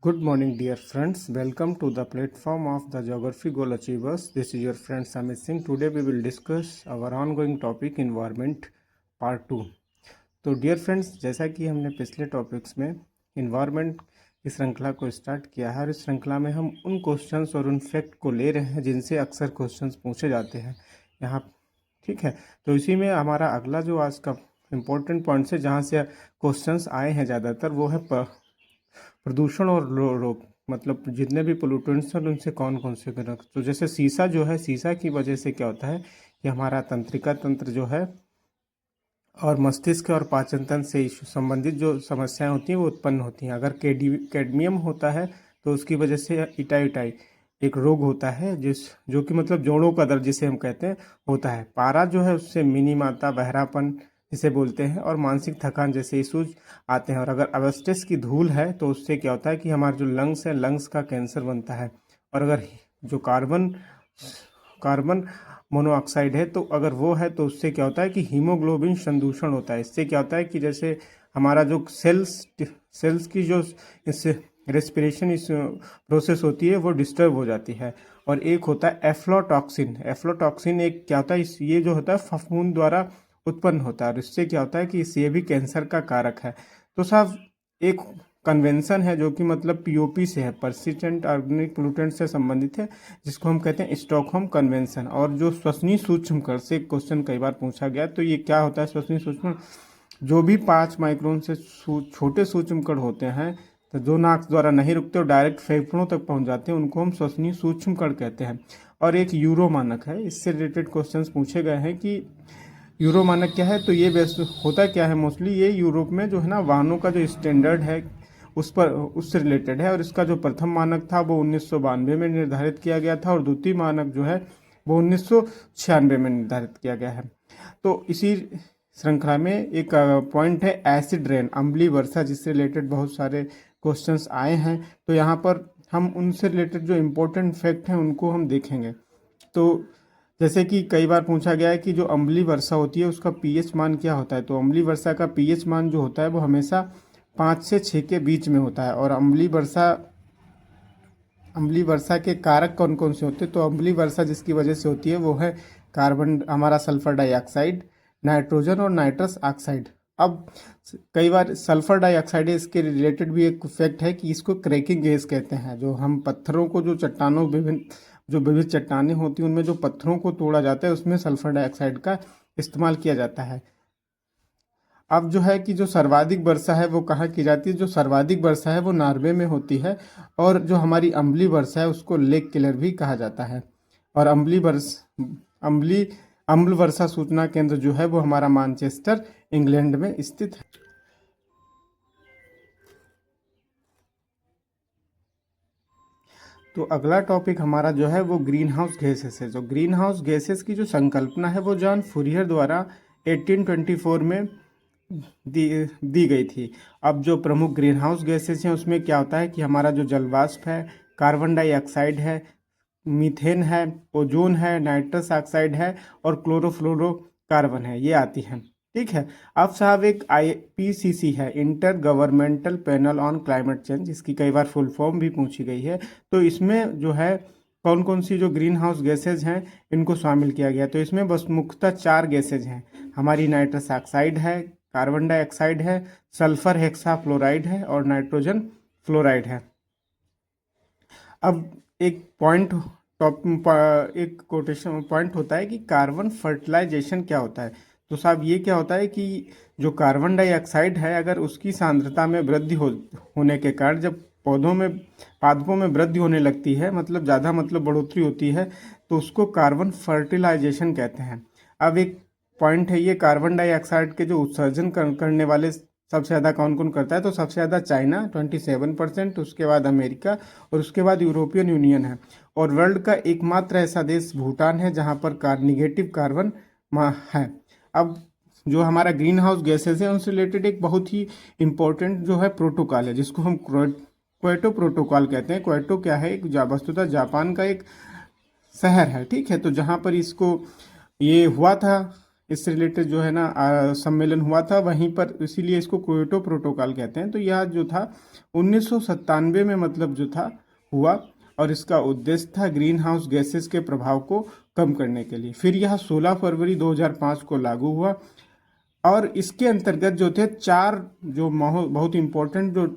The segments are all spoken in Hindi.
Good morning, dear friends. Welcome to the platform of the Geography Goal Achievers. This is your friend Samit Singh. Today we will discuss our ongoing topic Environment Part 2. तो डियर फ्रेंड्स, जैसा कि हमने पिछले टॉपिक्स में इन्वायरमेंट की श्रृंखला को स्टार्ट किया है और इस श्रृंखला में हम उन क्वेश्चंस और उन फैक्ट को ले रहे हैं जिनसे अक्सर क्वेश्चंस पूछे जाते हैं यहाँ, ठीक है। तो इसी में हमारा अगला जो आज का इम्पोर्टेंट पॉइंट्स है जहाँ से क्वेश्चंस आए हैं ज़्यादातर, वो है प्रदूषण और रोग, मतलब जितने भी पोल्यूटेंट्स हैं उनसे कौन कौन से कारक। तो जैसे शीशा जो है, शीशा की वजह से क्या होता है कि हमारा तंत्रिका तंत्र जो है और मस्तिष्क और पाचन तंत्र से संबंधित जो समस्याएं होती हैं वो उत्पन्न होती हैं। अगर कैडमियम होता है तो उसकी वजह से इटाई एक रोग होता है जो कि मतलब जोड़ों का दर्द जिसे हम कहते हैं होता है। पारा जो है उससे मिनीमाता, बहरापन जिसे बोलते हैं, और मानसिक थकान जैसे इशूज आते हैं। और अगर एस्बेस्टस की धूल है तो उससे क्या होता है कि हमारे जो लंग्स है, लंग्स का कैंसर बनता है। और अगर जो कार्बन मोनोऑक्साइड है तो अगर वो है तो उससे क्या होता है कि हीमोग्लोबिन संदूषण होता है। इससे क्या होता है कि जैसे हमारा जो सेल्स की जो इससे रेस्पिरेशन इस प्रोसेस होती है वो डिस्टर्ब हो जाती है। और एक होता है एफ्लोटॉक्सिन एक क्या होता है, ये जो होता है फफूंद द्वारा उत्पन्न होता है और इससे क्या होता है कि ये भी कैंसर का कारक है। तो साहब एक कन्वेंशन है जो कि मतलब पीओपी से है, पर्सिस्टेंट ऑर्गेनिक पोल्यूटेंट से संबंधित है, जिसको हम कहते हैं स्टॉकहोम कन्वेंशन। और जो श्वसनीय सूक्ष्म कण से क्वेश्चन कई बार पूछा गया, तो ये क्या होता है श्वसनीय सूक्ष्म, जो भी 5 माइक्रोन से छोटे सूक्ष्म कण होते हैं तो जो नाक द्वारा नहीं रुकते और डायरेक्ट फेफड़ों तक पहुंच जाते हैं, उनको हम श्वसनीय सूक्ष्म कण कहते हैं। और एक यूरो मानक है, इससे रिलेटेड क्वेश्चंस पूछे गए हैं कि यूरो मानक क्या है। तो ये बेस्ट होता क्या है, मोस्टली ये यूरोप में जो है ना वाहनों का जो स्टैंडर्ड है उससे रिलेटेड है। और इसका जो प्रथम मानक था वो 1992 में निर्धारित किया गया था और द्वितीय मानक जो है वो 1996 में निर्धारित किया गया है। तो इसी श्रृंखला में एक पॉइंट है एसिड रेन, अम्लीय वर्षा, जिससे रिलेटेड बहुत सारे क्वेश्चंस आए हैं। तो यहाँ पर हम उनसे रिलेटेड जो इम्पोर्टेंट फैक्ट हैं उनको हम देखेंगे। तो जैसे कि कई बार पूछा गया है कि जो अम्लीय वर्षा होती है उसका पीएच मान क्या होता है। तो अम्लीय वर्षा का पीएच मान जो होता है वो हमेशा 5 से 6 के बीच में होता है। और अम्लीय वर्षा के कारक कौन कौन से होते हैं। तो अम्लीय वर्षा जिसकी वजह से होती है वो है कार्बन, हमारा सल्फर डाइऑक्साइड, नाइट्रोजन और नाइट्रस ऑक्साइड। अब कई बार सल्फर डाइऑक्साइड, इसके रिलेटेड भी एक फैक्ट है कि इसको क्रैकिंग गैस कहते हैं। जो हम पत्थरों को, जो विभिन्न चट्टानें होती हैं उनमें जो पत्थरों को तोड़ा जाता है उसमें सल्फर डाइऑक्साइड का इस्तेमाल किया जाता है। अब जो है कि जो सर्वाधिक वर्षा है वो कहाँ की जाती है। जो सर्वाधिक वर्षा है वो नॉर्वे में होती है। और जो हमारी अम्लीय वर्षा है उसको लेक किलर भी कहा जाता है। और अम्ल वर्षा सूचना केंद्र जो है वो हमारा मैनचेस्टर, इंग्लैंड में स्थित है। तो अगला टॉपिक हमारा जो है वो ग्रीन हाउस गैसेस है। जो ग्रीन हाउस गैसेस की जो संकल्पना है वो जॉन फूरियर द्वारा 1824 में दी गई थी। अब जो प्रमुख ग्रीन हाउस गैसेस हैं उसमें क्या होता है कि हमारा जो जलवाष्प है, कार्बन डाइऑक्साइड है, मीथेन है, ओजोन है, नाइट्रस ऑक्साइड है और क्लोरोफ्लोरोकार्बन है, ये आती हैं, ठीक है। अब साहब एक IPCC है, inter governmental panel on climate change, इसकी कई बार फुल फॉर्म भी पूछी गई है। तो इसमें जो है कौन कौन सी जो ग्रीन हाउस गैसेज हैं इनको शामिल किया गया। तो इसमें बस मुख्यतः 4 गैसेज हैं, हमारी नाइट्रस ऑक्साइड है, कार्बन डाइऑक्साइड है, सल्फर हेक्साफ्लोराइड है और नाइट्रोजन फ्लोराइड है। अब एक कोटेशन पॉइंट होता है कि कार्बन फर्टिलाइजेशन क्या होता है। तो साहब ये क्या होता है कि जो कार्बन डाइऑक्साइड है अगर उसकी सांद्रता में वृद्धि होने के कारण जब पादपों में वृद्धि होने लगती है, मतलब ज़्यादा मतलब बढ़ोतरी होती है, तो उसको कार्बन फर्टिलाइजेशन कहते हैं। अब एक पॉइंट है, ये कार्बन डाइऑक्साइड के जो उत्सर्जन करने वाले सबसे ज़्यादा कौन कौन करता है। तो सबसे ज़्यादा चाइना 27%, उसके बाद अमेरिका और उसके बाद यूरोपियन यूनियन है। और वर्ल्ड का एकमात्र ऐसा देश भूटान है जहाँ पर निगेटिव कार्बन है। अब जो हमारा ग्रीन हाउस गैसेज है उनसे रिलेटेड एक बहुत ही इम्पोर्टेंट जो है प्रोटोकॉल है जिसको हम क्योटो प्रोटोकॉल कहते हैं। क्योटो क्या है, एक वस्तुतः जापान का एक शहर है, ठीक है। तो जहाँ पर ये हुआ था इससे रिलेटेड जो है ना सम्मेलन हुआ था वहीं पर, इसीलिए इसको क्योटो प्रोटोकॉल कहते हैं। तो यह जो था 1997 में मतलब जो था हुआ, और इसका उद्देश्य था ग्रीन हाउस गैसेस के प्रभाव को कम करने के लिए। फिर यह 16 फरवरी 2005 को लागू हुआ, और इसके अंतर्गत जो थे 4 जो बहुत इंपॉर्टेंट जो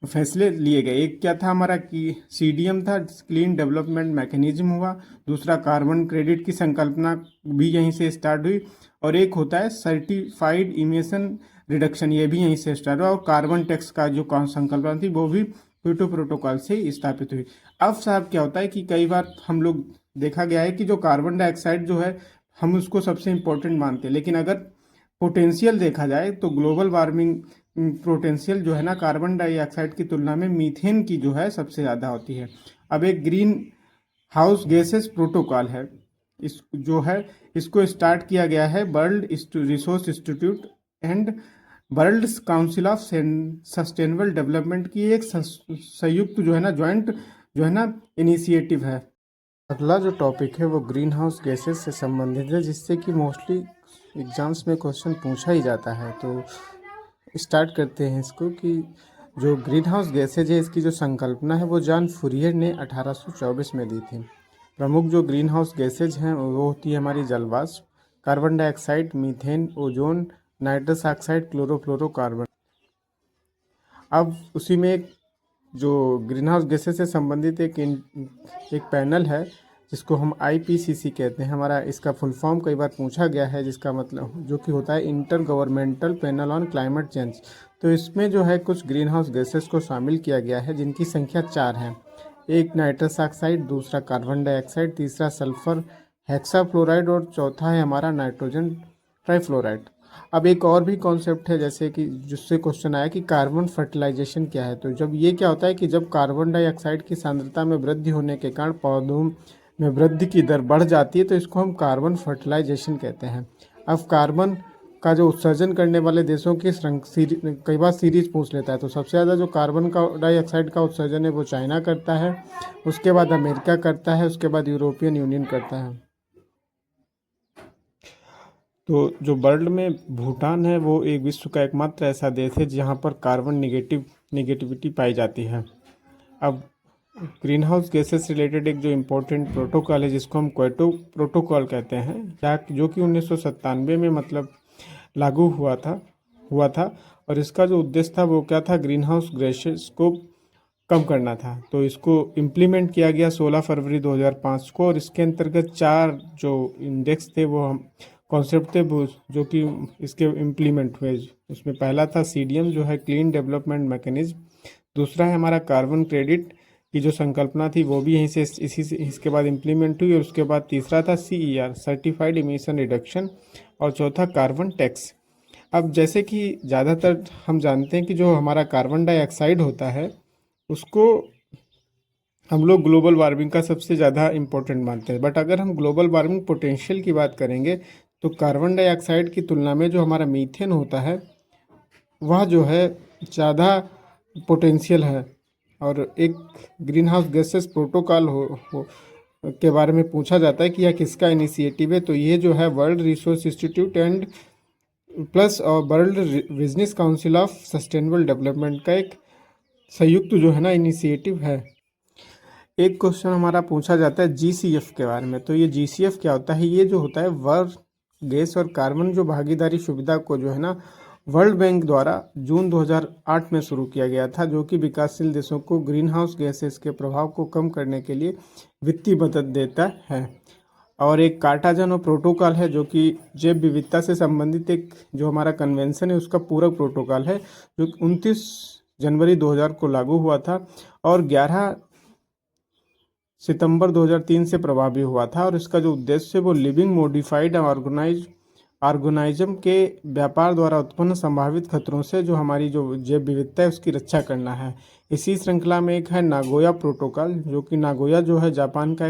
फैसले लिए गए। एक क्या था हमारा कि CDM था, क्लीन डेवलपमेंट मैकेनिज्म हुआ। दूसरा कार्बन क्रेडिट की संकल्पना भी यहीं से स्टार्ट हुई, और एक होता है सर्टिफाइड इमिशन रिडक्शन, ये भी यहीं से स्टार्ट हुआ। और कार्बन टैक्स का जो संकल्पना थी वो भी क्योटो प्रोटोकॉल से ही स्थापित हुई। अब साहब क्या होता है कि कई बार हम लोग देखा गया है कि जो कार्बन डाइऑक्साइड जो है हम उसको सबसे इम्पोर्टेंट मानते हैं, लेकिन अगर पोटेंशियल देखा जाए तो ग्लोबल वार्मिंग पोटेंशियल जो है ना कार्बन डाइऑक्साइड की तुलना में मीथेन की जो है सबसे ज़्यादा होती है। अब एक ग्रीन हाउस गैसेस प्रोटोकॉल है, इस जो है इसको स्टार्ट किया गया है world resource institute and world council of sustainable development की एक संयुक्त जो है ना ज्वाइंट जो है ना इनिशिएटिव है। अगला जो टॉपिक है वो ग्रीन हाउस गैसेस से संबंधित है, जिससे कि मोस्टली एग्जाम्स में क्वेश्चन पूछा ही जाता है। तो स्टार्ट करते हैं इसको कि जो ग्रीन हाउस गैसेज है इसकी जो संकल्पना है वो जॉन फूरियर ने 1824 में दी थी। प्रमुख जो ग्रीन हाउस गैसेज हैं वो होती है हमारी जलवाष्प, carbon dioxide, methane, ozone, nitrous oxide, chlorofluorocarbon. अब उसी में एक जो ग्रीन हाउस गैसेज से संबंधित एक पैनल है जिसको हम IPCC कहते हैं। हमारा इसका फुल फॉर्म कई बार पूछा गया है, जिसका मतलब जो कि होता है inter governmental panel on climate change. तो इसमें जो है कुछ ग्रीन हाउस गैसेस को शामिल किया गया है जिनकी संख्या 4 है। एक नाइट्रस ऑक्साइड, दूसरा कार्बन डाइऑक्साइड, तीसरा सल्फर हेक्साफ्लोराइड और चौथा है हमारा नाइट्रोजन ट्राइफ्लोराइड। अब एक और भी कॉन्सेप्ट है जैसे कि जिससे क्वेश्चन आया कि कार्बन फर्टिलाइजेशन क्या है। तो जब ये क्या होता है कि जब कार्बन डाइऑक्साइड की सांद्रता में वृद्धि होने के कारण पौधों में वृद्धि की दर बढ़ जाती है, तो इसको हम कार्बन फर्टिलाइजेशन कहते हैं। अब कार्बन का जो उत्सर्जन करने वाले देशों की कई बार सीरीज पूछ लेता है। तो सबसे ज़्यादा जो कार्बन का डाइऑक्साइड का उत्सर्जन है वो चाइना करता है, उसके बाद अमेरिका करता है, उसके बाद यूरोपियन यूनियन करता है। तो जो वर्ल्ड में भूटान है वो एक विश्व का एकमात्र ऐसा देश है जहाँ पर कार्बन निगेटिविटी पाई जाती है। अब ग्रीन हाउस गैसेस रिलेटेड एक जो इम्पोर्टेंट प्रोटोकॉल है जिसको हम क्योटो प्रोटोकॉल कहते हैं, जो कि 1997 में मतलब लागू हुआ था। और इसका जो उद्देश्य था वो क्या था, ग्रीन हाउस गैसेस को कम करना था। तो इसको इम्प्लीमेंट किया गया 16 फरवरी 2005 को, और इसके अंतर्गत 4 जो इंडेक्स थे वो हम कॉन्सेप्ट थे जो कि इसके इम्प्लीमेंट हुए। उसमें पहला था CDM जो है क्लीन डेवलपमेंट मैकेनिज्म, दूसरा है हमारा कार्बन क्रेडिट की जो संकल्पना थी वो भी यहीं से इसके बाद इम्प्लीमेंट हुई, और उसके बाद तीसरा था CER सर्टिफाइड इमिशन रिडक्शन, और चौथा कार्बन टैक्स। अब जैसे कि ज़्यादातर हम जानते हैं कि जो हमारा कार्बन डाइऑक्साइड होता है उसको हम लोग ग्लोबल वार्मिंग का सबसे ज़्यादा इम्पोर्टेंट मानते हैं। बट अगर हम ग्लोबल वार्मिंग पोटेंशियल की बात करेंगे तो कार्बन डाइऑक्साइड की तुलना में जो हमारा मीथेन होता है वह जो है ज़्यादा पोटेंशियल है। और एक ग्रीन हाउस गैसेस प्रोटोकॉल के बारे में पूछा जाता है कि यह किसका इनिशिएटिव है, तो ये जो है world resource institute and plus और world business council of sustainable development का एक संयुक्त जो है ना इनिशिएटिव है। एक क्वेश्चन हमारा पूछा जाता है GCF के बारे में। तो ये GCF क्या होता है, ये जो होता है वर्ल्ड गैस और कार्बन जो भागीदारी सुविधा को जो है ना वर्ल्ड बैंक द्वारा जून 2008 में शुरू किया गया था, जो कि विकासशील देशों को ग्रीन हाउस गैसेस के प्रभाव को कम करने के लिए वित्तीय मदद देता है। और एक कार्टाजन प्रोटोकॉल है जो कि जैव विविधता से संबंधित एक जो हमारा कन्वेंशन है उसका पूरक प्रोटोकॉल है, जो 29 जनवरी 2000 को लागू हुआ था और 11 सितंबर 2003 से प्रभावी हुआ था। और इसका जो उद्देश्य है वो लिविंग मॉडिफाइड ऑर्गेनिज्म के व्यापार द्वारा उत्पन्न संभावित खतरों से जो हमारी जो जैव विविधता है उसकी रक्षा करना है। इसी श्रृंखला में एक है नागोया प्रोटोकॉल, जो कि नागोया जो है जापान का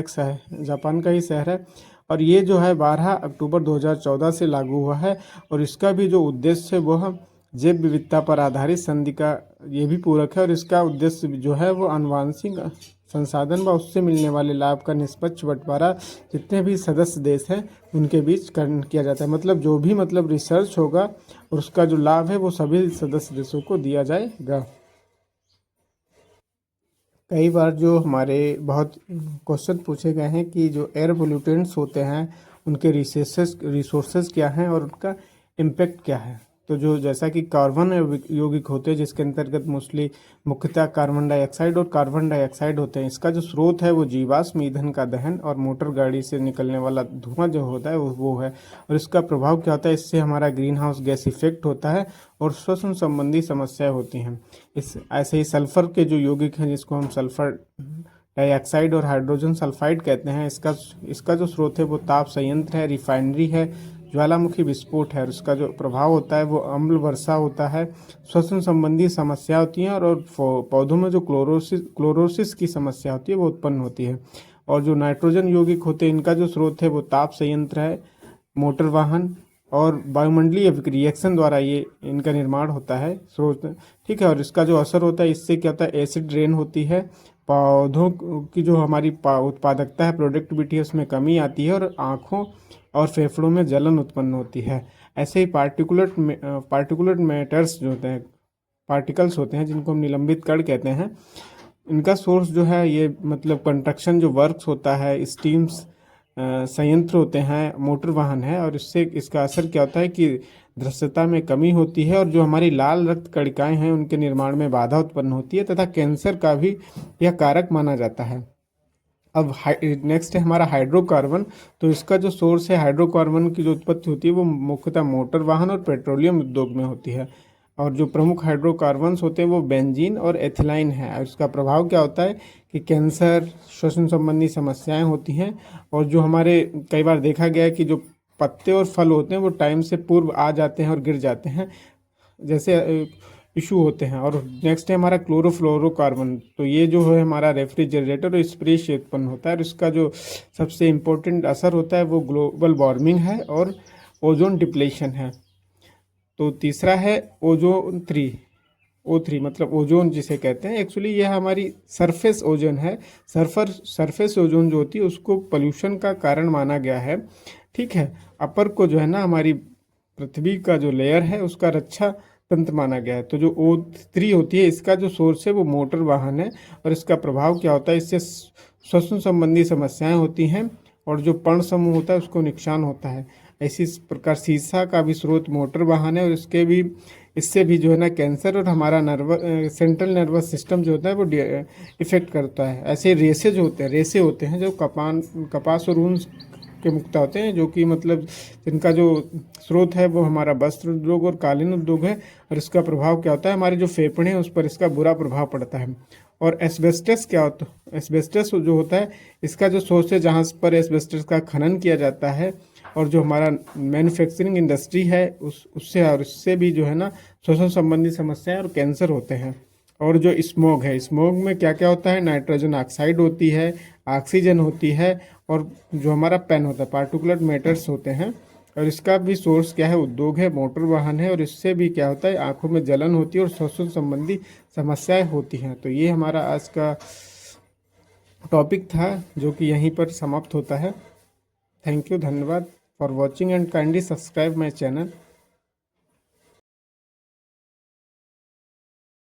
ही शहर है, और ये जो है 12 अक्टूबर 2014 से लागू हुआ है। और इसका भी जो उद्देश्य है वह जैव विविधता पर आधारित संधि का ये भी पूरक है, और इसका उद्देश्य जो है वो आनुवांशिक संसाधन व उससे मिलने वाले लाभ का निष्पक्ष बंटवारा जितने भी सदस्य देश हैं उनके बीच किया जाता है। मतलब जो भी मतलब रिसर्च होगा और उसका जो लाभ है वो सभी सदस्य देशों को दिया जाएगा। कई बार जो हमारे बहुत क्वेश्चन पूछे गए हैं कि जो एयर पोल्यूटेंट्स होते हैं उनके रिसोर्सेज क्या हैं और उनका इम्पेक्ट क्या है। तो जो जैसा कि कार्बन यौगिक होते हैं जिसके अंतर्गत मुख्यतः कार्बन डाइऑक्साइड और कार्बन डाइऑक्साइड होते हैं। इसका जो स्रोत है वो जीवाश्म ईंधन का दहन और मोटर गाड़ी से निकलने वाला धुआं जो होता है वो है। और इसका प्रभाव क्या होता है, इससे हमारा ग्रीन हाउस गैस इफेक्ट होता है और श्वसन संबंधी समस्याएं होती हैं। इस ऐसे ही सल्फर के जो यौगिक हैं जिसको हम सल्फर डाइऑक्साइड और हाइड्रोजन सल्फाइड कहते हैं, इसका जो स्रोत है वो ताप संयंत्र है, रिफाइनरी है, ज्वालामुखी विस्फोट है। और इसका जो प्रभाव होता है वो अम्ल वर्षा होता है, श्वसन संबंधी समस्या होती हैं और पौधों में जो क्लोरोसिस की समस्या होती है वो उत्पन्न होती है। और जो नाइट्रोजन यौगिक होते हैं इनका जो स्रोत है वो ताप संयंत्र है, मोटर वाहन और वायुमंडलीय रिएक्शन द्वारा ये इनका निर्माण होता है स्रोत, ठीक है। और इसका जो असर होता है इससे क्या होता है, एसिड रेन होती है, पौधों की जो हमारी उत्पादकता है, प्रोडक्टिविटी है, उसमें कमी आती है और आँखों और फेफड़ों में जलन उत्पन्न होती है। ऐसे ही पार्टिकुलेट मैटर्स जो होते हैं, पार्टिकल्स होते हैं जिनको हम निलंबित कण कहते हैं, इनका सोर्स जो है ये मतलब कंस्ट्रक्शन जो वर्क्स होता है, स्टीम्स संयंत्र होते हैं, मोटर वाहन है। और इससे इसका असर क्या होता है कि दृश्यता में कमी होती है और जो हमारी लाल रक्त कणिकाएं हैं उनके निर्माण में बाधा उत्पन्न होती है तथा कैंसर का भी यह कारक माना जाता है। अब नेक्स्ट है हमारा हाइड्रोकार्बन। तो इसका जो सोर्स है, हाइड्रोकार्बन की जो उत्पत्ति होती है वो मुख्यतः मोटर वाहन और पेट्रोलियम उद्योग में होती है। और जो प्रमुख हाइड्रोकार्बन्स होते हैं वो बेंजीन और एथिलाइन है। और इसका प्रभाव क्या होता है कि कैंसर, श्वसन संबंधी समस्याएं होती हैं। और जो हमारे कई बार देखा गया है कि जो पत्ते और फल होते हैं वो टाइम से पूर्व आ जाते हैं और गिर जाते हैं, जैसे इशू होते हैं। और नेक्स्ट है हमारा क्लोरोफ्लोरोकार्बन। तो ये जो है हमारा रेफ्रिजरेटर और स्प्रे से उत्पन्न होता है। और इसका जो सबसे इम्पोर्टेंट असर होता है वो ग्लोबल वार्मिंग है और ओजोन डिप्लेशन है। तो तीसरा है ओजोन 3, O3 मतलब ओजोन जिसे कहते हैं। एक्चुअली यह हमारी सरफेस ओजोन है। सरफेस ओजोन जो होती है उसको पोल्यूशन का कारण माना गया है, ठीक है। अपर को जो है ना हमारी पृथ्वी का जो लेयर है उसका रक्षा तंत्र माना गया है। तो जो O3 होती है इसका जो सोर्स है वो मोटर वाहन है। और इसका प्रभाव क्या होता है, इससे श्वसन संबंधी समस्याएं होती हैं और जो पर्ण समूह होता है उसको नुकसान होता है। इसी प्रकार सीसा का भी स्रोत मोटर वाहन है और इससे भी जो है ना कैंसर और हमारा सेंट्रल नर्वस सिस्टम जो होता है वो इफेक्ट करता है। ऐसे रेसे होते हैं जो कपास और ऊन के मुक्ता होते हैं, जो कि मतलब जिनका जो स्रोत है वो हमारा वस्त्र उद्योग और कालीन उद्योग है। और इसका प्रभाव क्या होता है, हमारे जो फेफड़े हैं उस पर इसका बुरा प्रभाव पड़ता है। और एस्बेस्टस क्या होता है, एस्बेस्टस जो होता है इसका जो सोर्स है जहाँ पर एस्बेस्टस का खनन किया जाता है और जो हमारा मैन्युफैक्चरिंग इंडस्ट्री है उससे भी जो है ना श्वसन संबंधी समस्याएं और कैंसर होते हैं। और जो स्मोग है, स्मोग में क्या क्या होता है, नाइट्रोजन ऑक्साइड होती है, ऑक्सीजन होती है और जो हमारा पेन होता है, पार्टिकुलेट मैटर्स होते हैं। और इसका भी सोर्स क्या है, उद्योग है, मोटर वाहन है। और इससे भी क्या होता है, आंखों में जलन होती है और श्वसन संबंधी समस्याएं होती हैं। तो ये हमारा आज का टॉपिक था जो कि यहीं पर समाप्त होता है। थैंक यू, धन्यवाद for watching and kindly subscribe my channel.